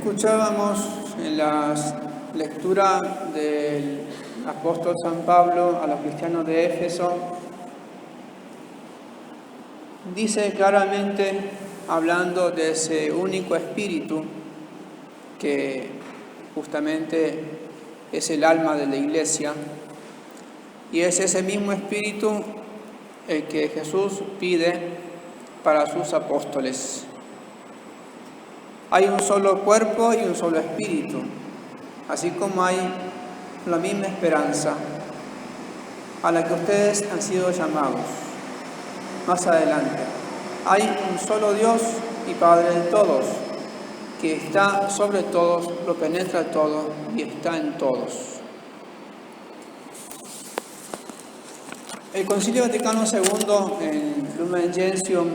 Escuchábamos en la lectura del apóstol San Pablo a los cristianos de Éfeso. Dice claramente, hablando de ese único espíritu que justamente es el alma de la iglesia, y es ese mismo espíritu el que Jesús pide para sus apóstoles. Hay un solo cuerpo y un solo espíritu, así como hay la misma esperanza a la que ustedes han sido llamados. Más adelante, hay un solo Dios y Padre de todos, que está sobre todos, lo penetra todo y está en todos. El Concilio Vaticano II, en Lumen Gentium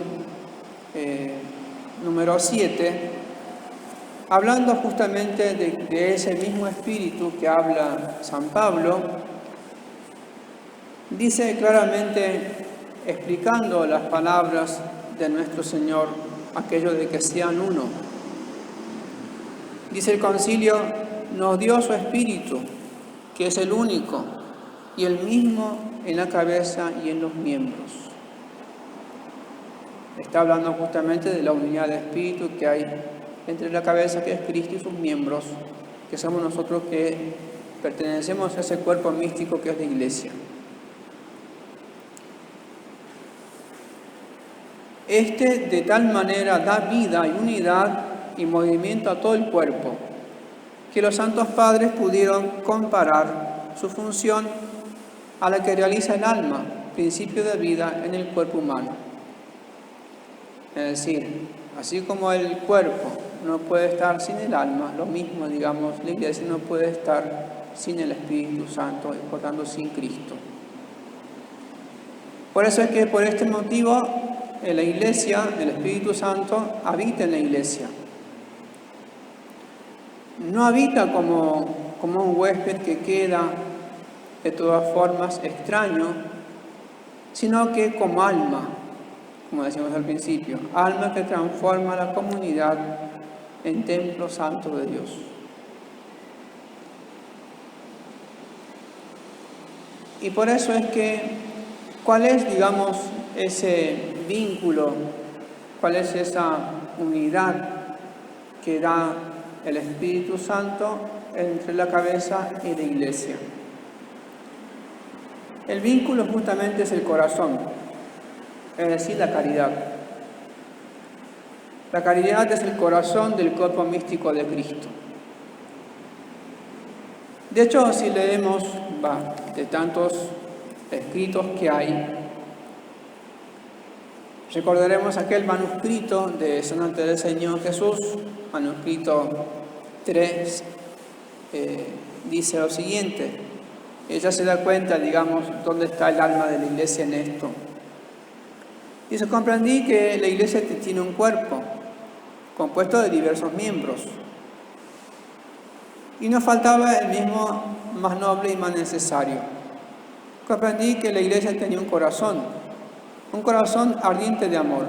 número 7, hablando justamente de ese mismo espíritu que habla San Pablo, dice claramente, explicando las palabras de nuestro Señor, aquello de que sean uno. Dice el concilio, nos dio su espíritu, que es el único y el mismo en la cabeza y en los miembros. Está hablando justamente de la unidad de espíritu que hay entre la cabeza, que es Cristo, y sus miembros, que somos nosotros que pertenecemos a ese cuerpo místico que es la Iglesia. Este de tal manera da vida y unidad y movimiento a todo el cuerpo, que los santos padres pudieron comparar su función a la que realiza el alma, principio de vida en el cuerpo humano. Es decir, así como el cuerpo no puede estar sin el alma, lo mismo, digamos, la Iglesia no puede estar sin el Espíritu Santo y por tanto sin Cristo. Por eso es que por este motivo en la Iglesia, el Espíritu Santo habita en la Iglesia. No habita como un huésped que queda de todas formas extraño, sino que como alma, como decíamos al principio, alma que transforma la comunidad en templo santo de Dios. Y por eso es que, ¿cuál es, digamos, ese vínculo? ¿Cuál es esa unidad que da el Espíritu Santo entre la cabeza y la Iglesia? El vínculo justamente es el corazón, es decir, la caridad. La caridad es el corazón del cuerpo místico de Cristo. De hecho, si leemos de tantos escritos que hay, recordaremos aquel manuscrito de Santa Teresa del Niño Jesús, manuscrito 3, dice lo siguiente. Ella se da cuenta, digamos, dónde está el alma de la Iglesia en esto. Dice, comprendí que la Iglesia tiene un cuerpo compuesto de diversos miembros. Y nos faltaba el mismo más noble y más necesario. Comprendí que la Iglesia tenía un corazón ardiente de amor.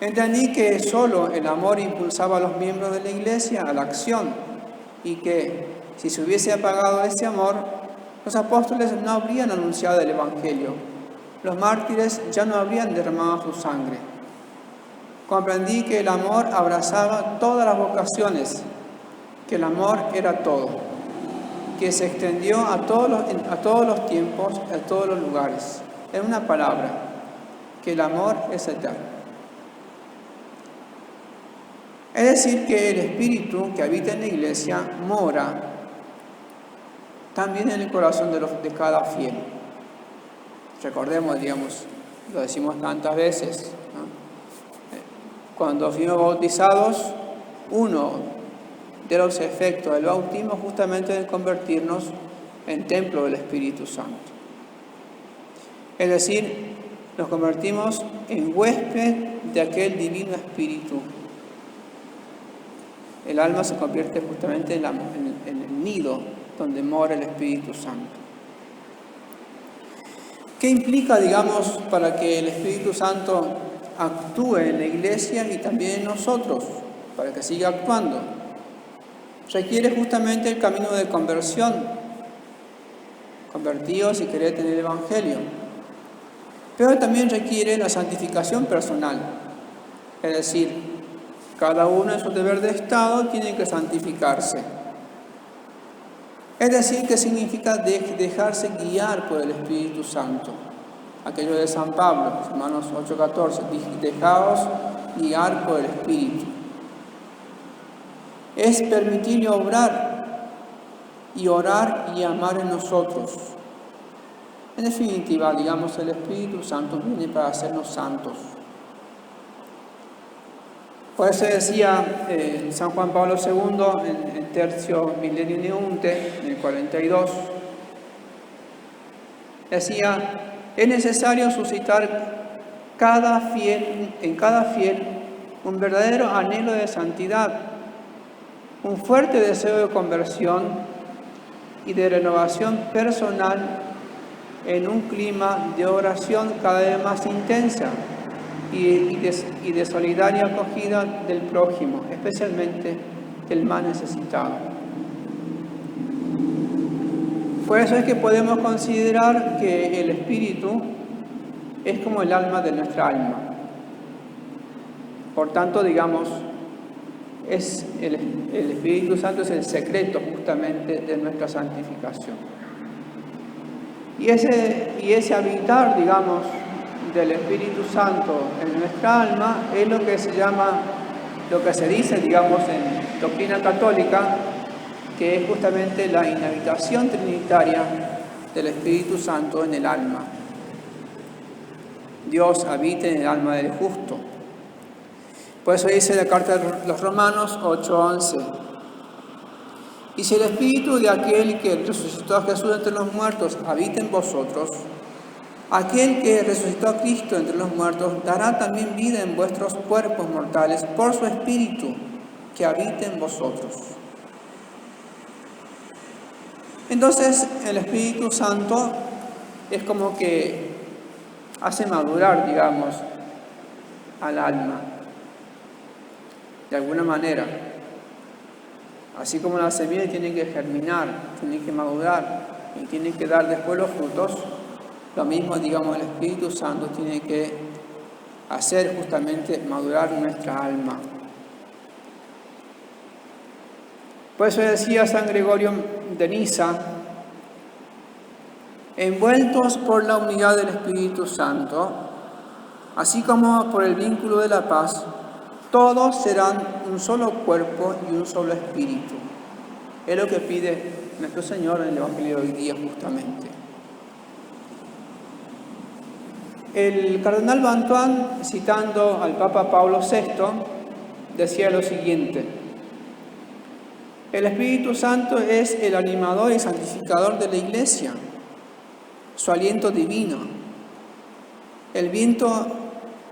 Entendí que solo el amor impulsaba a los miembros de la Iglesia a la acción y que, si se hubiese apagado ese amor, los apóstoles no habrían anunciado el Evangelio, los mártires ya no habrían derramado su sangre. Comprendí que el amor abrazaba todas las vocaciones, que el amor era todo, que se extendió a todos los tiempos, a todos los lugares. En una palabra, que el amor es eterno. Es decir, que el Espíritu que habita en la Iglesia mora también en el corazón de cada fiel. Recordemos, digamos, lo decimos tantas veces, ¿no? Cuando fuimos bautizados, uno de los efectos del bautismo justamente es convertirnos en templo del Espíritu Santo. Es decir, nos convertimos en huésped de aquel divino Espíritu. El alma se convierte justamente en el nido donde mora el Espíritu Santo. ¿Qué implica, digamos, para que el Espíritu Santo actúe en la Iglesia y también en nosotros? para que siga actuando. Requiere justamente el camino de conversión. Convertíos si queréis tener el Evangelio. Pero también requiere la santificación personal. Es decir, cada uno en su deber de Estado tiene que santificarse. Es decir, que significa dejarse guiar por el Espíritu Santo. Aquello de San Pablo, Romanos 8:14, dejaos guiar por el Espíritu. Es permitirle obrar y orar y amar en nosotros. En definitiva, digamos, el Espíritu Santo viene para hacernos santos. Por eso decía San Juan Pablo II en el Tercio Milenio Neunte, en el 42, decía: es necesario suscitar en cada fiel un verdadero anhelo de santidad, un fuerte deseo de conversión y de renovación personal en un clima de oración cada vez más intensa y de solidaria acogida del prójimo, especialmente del más necesitado. Por eso es que podemos considerar que el Espíritu es como el alma de nuestra alma. Por tanto, digamos, el Espíritu Santo es el secreto justamente de nuestra santificación. Y ese habitar, digamos, del Espíritu Santo en nuestra alma es lo que se dice, digamos, en doctrina católica, que es justamente la inhabitación trinitaria del Espíritu Santo en el alma. Dios habita en el alma del justo. Por eso dice la carta de los Romanos 8:11. Y si el Espíritu de aquel que resucitó a Jesús entre los muertos habita en vosotros, aquel que resucitó a Cristo entre los muertos dará también vida en vuestros cuerpos mortales por su Espíritu que habita en vosotros. Entonces, el Espíritu Santo es como que hace madurar, digamos, al alma, de alguna manera. Así como la semilla tiene que germinar, tiene que madurar y tiene que dar después los frutos, lo mismo, digamos, el Espíritu Santo tiene que hacer justamente madurar nuestra alma. Por eso decía San Gregorio de Niza: envueltos por la unidad del Espíritu Santo, así como por el vínculo de la paz, todos serán un solo cuerpo y un solo espíritu. Es lo que pide nuestro Señor en el Evangelio de hoy día justamente. El cardenal Bantuán, citando al Papa Pablo VI, decía lo siguiente: el Espíritu Santo es el animador y santificador de la Iglesia, su aliento divino, el viento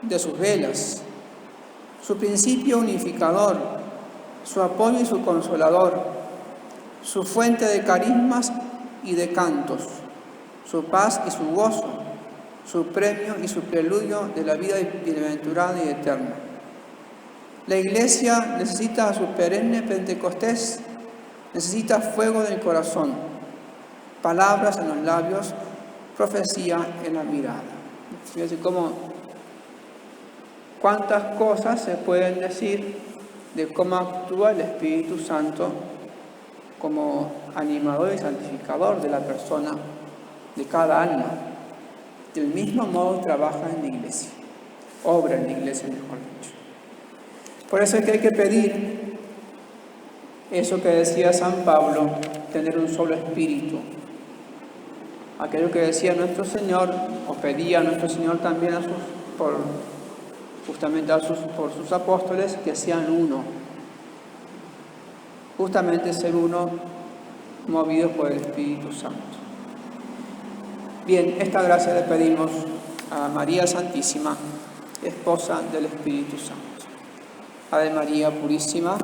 de sus velas, su principio unificador, su apoyo y su consolador, su fuente de carismas y de cantos, su paz y su gozo, su premio y su preludio de la vida bienaventurada y eterna. La Iglesia necesita a su perenne Pentecostés, necesita fuego del corazón, palabras en los labios, profecía en la mirada. Fíjense cuántas cosas se pueden decir de cómo actúa el Espíritu Santo como animador y santificador de la persona, de cada alma. Del mismo modo trabaja en la Iglesia, obra en la Iglesia, mejor dicho. Por eso es que hay que pedir eso que decía San Pablo, tener un solo espíritu. Aquello que decía nuestro Señor, o pedía nuestro Señor también por sus apóstoles, que sean uno. Justamente ser uno, movido por el Espíritu Santo. Bien, esta gracia le pedimos a María Santísima, esposa del Espíritu Santo. Ave María Purísima,